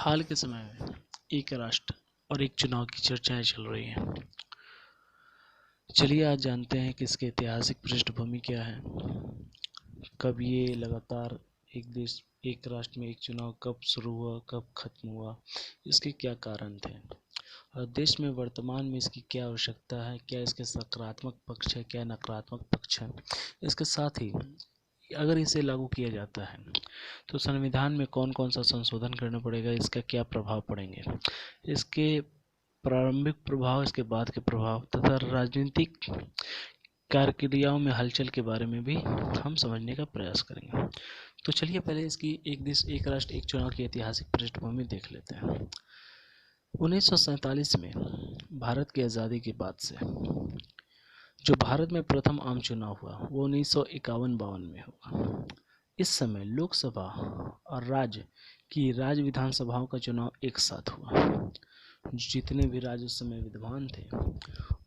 हाल के समय में एक राष्ट्र और एक चुनाव की चर्चाएं चल रही हैं। चलिए आज जानते हैं कि इसकी ऐतिहासिक पृष्ठभूमि क्या है, कब ये लगातार एक देश एक राष्ट्र में एक चुनाव कब शुरू हुआ, कब खत्म हुआ, इसके क्या कारण थे और देश में वर्तमान में इसकी क्या आवश्यकता है, क्या इसके सकारात्मक पक्ष है, क्या नकारात्मक पक्ष है। इसके साथ ही अगर इसे लागू किया जाता है तो संविधान में कौन कौन सा संशोधन करना पड़ेगा, इसका क्या प्रभाव पड़ेंगे, इसके प्रारंभिक प्रभाव, इसके बाद के प्रभाव तथा राजनीतिक कार्यक्रियाओं में हलचल के बारे में भी हम समझने का प्रयास करेंगे। तो चलिए पहले इसकी एक देश एक राष्ट्र एक चुनाव की ऐतिहासिक पृष्ठभूमि देख लेते हैं। 1947 में भारत की आज़ादी के बाद से जो भारत में प्रथम आम चुनाव हुआ वो 1951-52 में हुआ। इस समय लोकसभा और राज्य की राज्य विधानसभाओं का चुनाव एक साथ हुआ। जितने भी राज्य उस समय विद्यमान थे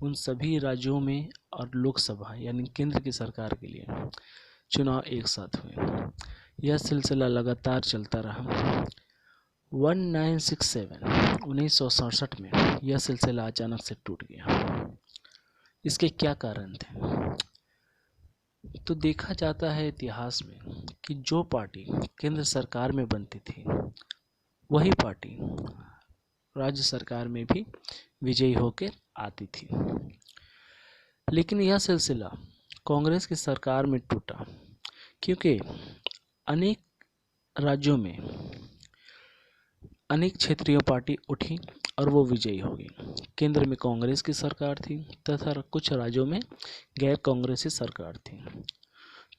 उन सभी राज्यों में और लोकसभा यानी केंद्र की सरकार के लिए चुनाव एक साथ हुए। यह सिलसिला लगातार चलता रहा। 1967 में यह सिलसिला अचानक से टूट गया। इसके क्या कारण थे? तो देखा जाता है इतिहास में कि जो पार्टी केंद्र सरकार में बनती थी वही पार्टी राज्य सरकार में भी विजयी होकर आती थी। लेकिन यह सिलसिला कांग्रेस की सरकार में टूटा क्योंकि अनेक राज्यों में अनेक क्षेत्रीय पार्टी उठी और वो विजयी हो गई। केंद्र में कांग्रेस की सरकार थी तथा कुछ राज्यों में गैर कांग्रेसी सरकार थी।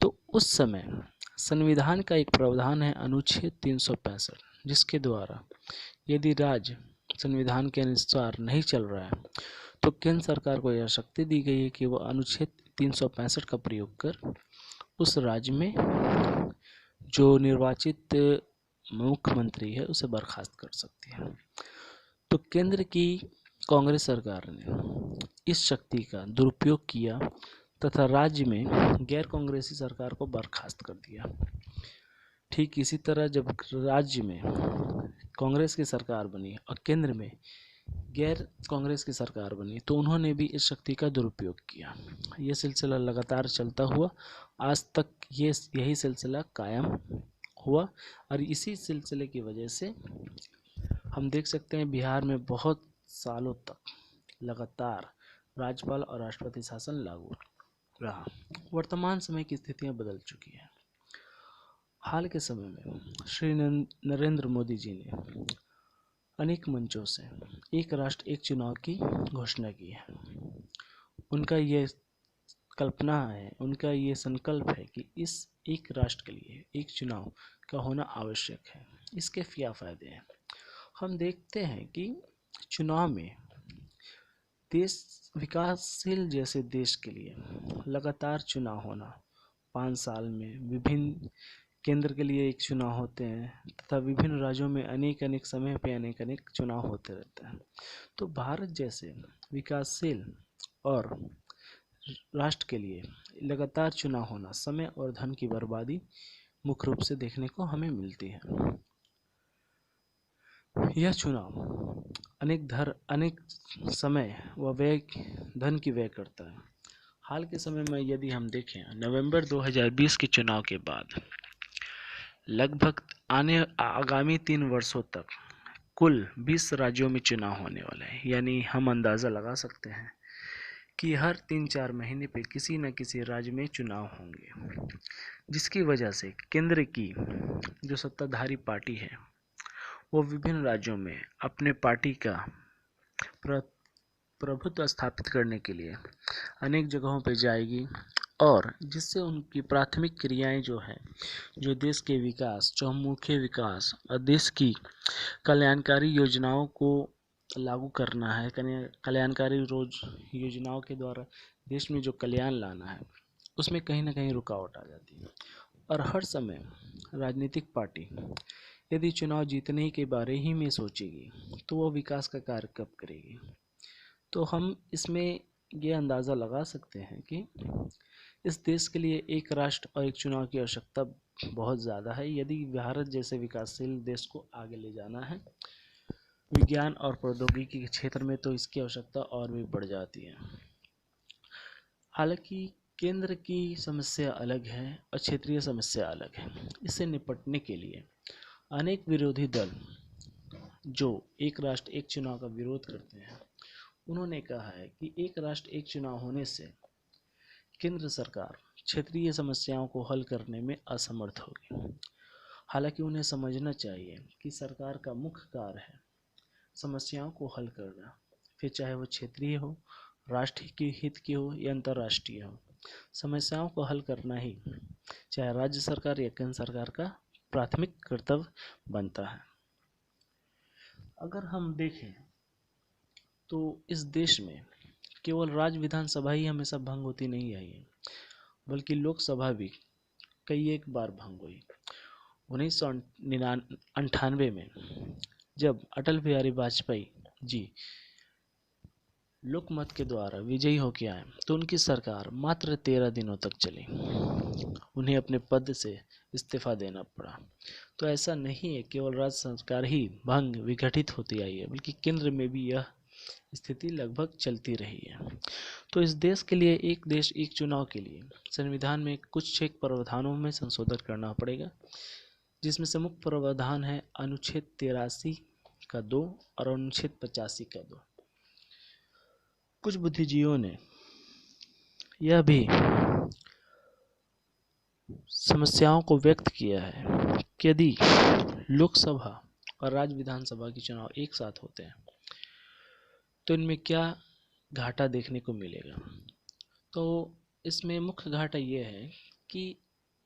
तो उस समय संविधान का एक प्रावधान है अनुच्छेद 365, जिसके द्वारा यदि राज्य संविधान के अनुसार नहीं चल रहा है तो केंद्र सरकार को यह शक्ति दी गई है कि वह अनुच्छेद 365 का प्रयोग कर उस राज्य में जो निर्वाचित मुख्यमंत्री है उसे बर्खास्त कर सकती है। तो केंद्र की कांग्रेस सरकार ने इस शक्ति का दुरुपयोग किया तथा राज्य में गैर कांग्रेसी सरकार को बर्खास्त कर दिया। ठीक इसी तरह जब राज्य में कांग्रेस की सरकार बनी और केंद्र में गैर कांग्रेस की सरकार बनी तो उन्होंने भी इस शक्ति का दुरुपयोग किया। यह सिलसिला लगातार चलता हुआ आज तक यही सिलसिला कायम हुआ और इसी सिलसिले की वजह से हम देख सकते हैं बिहार में बहुत सालों तक लगातार राज्यपाल और राष्ट्रपति शासन लागू रहा। वर्तमान समय की स्थितियां बदल चुकी हैं। हाल के समय में श्री नरेंद्र मोदी जी ने अनेक मंचों से एक राष्ट्र एक चुनाव की घोषणा की है। उनका ये कल्पना है, उनका ये संकल्प है कि इस एक राष्ट्र के लिए एक चुनाव का होना आवश्यक है। इसके क्या फायदे हैं? हम देखते हैं कि चुनाव में देश विकासशील जैसे देश के लिए लगातार चुनाव होना, 5 साल में विभिन्न केंद्र के लिए एक चुनाव होते हैं तथा विभिन्न राज्यों में अनेक समय पे अनेक चुनाव होते रहते हैं। तो भारत जैसे विकासशील और राष्ट्र के लिए लगातार चुनाव होना समय और धन की बर्बादी मुख्य रूप से देखने को हमें मिलती है। यह चुनाव अनेक समय व व्यय धन की व्यय करता है। हाल के समय में यदि हम देखें नवंबर 2020 के चुनाव के बाद लगभग आगामी 3 वर्षों तक कुल 20 राज्यों में चुनाव होने वाला है। यानी हम अंदाज़ा लगा सकते हैं कि हर 3-4 महीने पे किसी न किसी राज्य में चुनाव होंगे, जिसकी वजह से केंद्र की जो सत्ताधारी पार्टी है वो विभिन्न राज्यों में अपने पार्टी का प्रभुत्व स्थापित करने के लिए अनेक जगहों पर जाएगी और जिससे उनकी प्राथमिक क्रियाएं जो देश के विकास, चहुमुखी विकास और देश की कल्याणकारी योजनाओं को लागू करना है, कल्याणकारी योजनाओं के द्वारा देश में जो कल्याण लाना है उसमें कहीं ना कहीं रुकावट आ जाती है। और हर समय राजनीतिक पार्टी यदि चुनाव जीतने के बारे ही में सोचेगी तो वो विकास का कार्य कब करेगी। तो हम इसमें ये अंदाज़ा लगा सकते हैं कि इस देश के लिए एक राष्ट्र और एक चुनाव की आवश्यकता बहुत ज़्यादा है यदि भारत जैसे विकासशील देश को आगे ले जाना है। विज्ञान और प्रौद्योगिकी के क्षेत्र में तो इसकी आवश्यकता और भी बढ़ जाती है। हालांकि केंद्र की समस्या अलग है और क्षेत्रीय समस्या अलग है। इससे निपटने के लिए अनेक विरोधी दल जो एक राष्ट्र एक चुनाव का विरोध करते हैं, उन्होंने कहा है कि एक राष्ट्र एक चुनाव होने से केंद्र सरकार क्षेत्रीय समस्याओं को हल करने में असमर्थ होगी। हालांकि उन्हें समझना चाहिए कि सरकार का मुख्य कार्य है समस्याओं को हल करना, फिर चाहे वो क्षेत्रीय हो, राष्ट्र के हित की हो या अंतर्राष्ट्रीय हो। समस्याओं को हल करना ही चाहे राज्य सरकार या केंद्र सरकार का प्राथमिक कर्तव्य बनता है। अगर हम देखें तो इस देश में केवल राज्य विधानसभा ही हमेशा भंग होती नहीं आई है, बल्कि लोकसभा भी कई एक बार भंग हुई। 1998 में जब अटल बिहारी वाजपेयी जी लोकमत के द्वारा विजयी होकर आए तो उनकी सरकार मात्र 13 दिनों तक चली, उन्हें अपने पद से इस्तीफा देना पड़ा। तो ऐसा नहीं है केवल राज्य सरकार ही भंग विघटित होती आई है, बल्कि केंद्र में भी यह स्थिति लगभग चलती रही है। तो इस देश के लिए एक देश एक चुनाव के लिए संविधान में कुछ एक प्रावधानों में संशोधन करना पड़ेगा, जिसमें से मुख्य प्रावधान है अनुच्छेद 83 का 2 और अनुच्छेद 85 का 2। कुछ बुद्धिजीवियों ने यह भी समस्याओं को व्यक्त किया है कि यदि लोकसभा और राज्य विधानसभा के चुनाव एक साथ होते हैं तो इनमें क्या घाटा देखने को मिलेगा। तो इसमें मुख्य घाटा यह है कि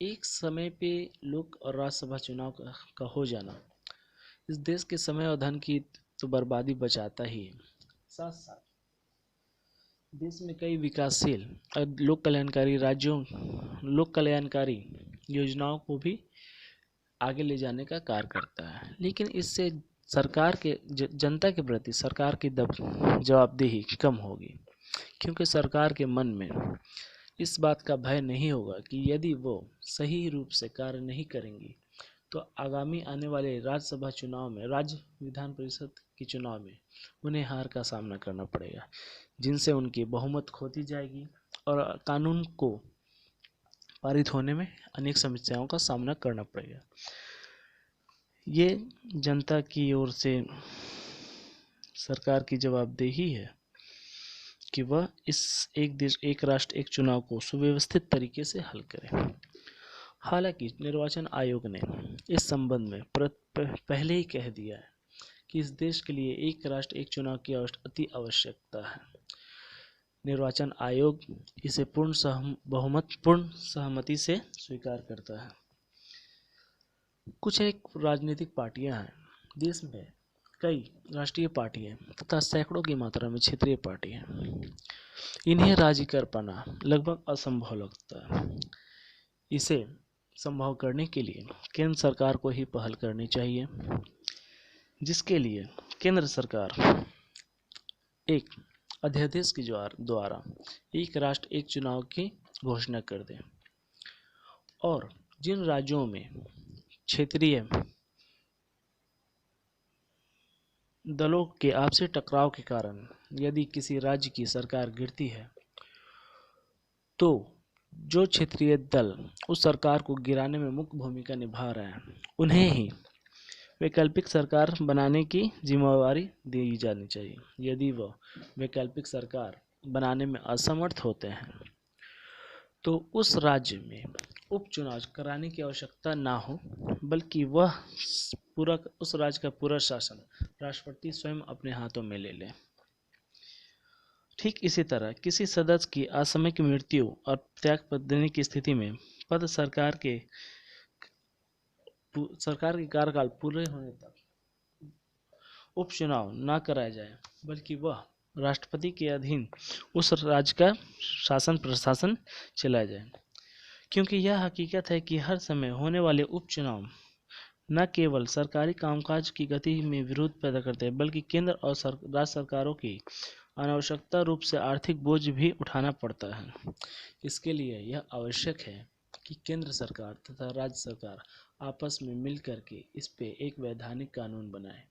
एक समय पे लोक और राज्यसभा चुनाव का हो जाना इस देश के समय और धन की तो बर्बादी बचाता ही है, साथ साथ देश में कई विकासशील और लोक कल्याणकारी योजनाओं को भी आगे ले जाने का कार्य करता है। लेकिन इससे सरकार के जनता के प्रति सरकार की जवाबदेही कम होगी, क्योंकि सरकार के मन में इस बात का भय नहीं होगा कि यदि वो सही रूप से कार्य नहीं करेंगी तो आगामी आने वाले राज्यसभा चुनाव में, राज्य विधान परिषद के चुनाव में उन्हें हार का सामना करना पड़ेगा, जिनसे उनकी बहुमत खोती जाएगी और कानून को पारित होने में अनेक समस्याओं का सामना करना पड़ेगा। ये जनता की ओर से सरकार की जवाबदेही है कि वह इस एक देश एक राष्ट्र एक चुनाव को सुव्यवस्थित तरीके से हल करे। हालांकि निर्वाचन आयोग ने इस संबंध में पहले ही कह दिया है कि इस देश के लिए एक राष्ट्र एक चुनाव की अति आवश्यकता है। निर्वाचन आयोग इसे पूर्ण सहमति से स्वीकार करता है। कुछ एक राजनीतिक पार्टियां हैं देश में, कई राष्ट्रीय पार्टियां तथा सैकड़ों की मात्रा में क्षेत्रीय पार्टियां, इन्हें राजी कर पाना लगभग असंभव लगता है। इसे संभव करने के लिए केंद्र सरकार को ही पहल करनी चाहिए, जिसके लिए केंद्र सरकार एक अध्यादेश के द्वारा एक राष्ट्र एक चुनाव की घोषणा कर दे और जिन राज्यों में क्षेत्रीय दलों के आपसी टकराव के कारण यदि किसी राज्य की सरकार गिरती है तो जो क्षेत्रीय दल उस सरकार को गिराने में मुख्य भूमिका निभा रहे हैं उन्हें ही वैकल्पिक सरकार बनाने की जिम्मेवारी दी जानी चाहिए। यदि वह वैकल्पिक सरकार बनाने में असमर्थ होते हैं तो उस राज्य में उपचुनाव कराने की आवश्यकता ना हो, बल्कि वह उस राज्य का पूरा शासन राष्ट्रपति स्वयं अपने हाथों में ले ले। ठीक इसी तरह किसी सदस्य की असामयिक मृत्यु और त्याग देने की स्थिति में पद सरकार के कार्यकाल पूरे होने तक उपचुनाव न कराया जाए, बल्कि वह राष्ट्रपति के अधीन उस राज्य का शासन प्रशासन चलाया जाए। क्योंकि यह हकीकत है कि हर समय होने वाले उपचुनाव न केवल सरकारी कामकाज की गति में विरोध पैदा करते हैं, बल्कि केंद्र और राज्य सरकारों की अनावश्यकता रूप से आर्थिक बोझ भी उठाना पड़ता है। इसके लिए यह आवश्यक है कि केंद्र सरकार तथा राज्य सरकार आपस में मिलकर के इस पे एक वैधानिक कानून बनाए।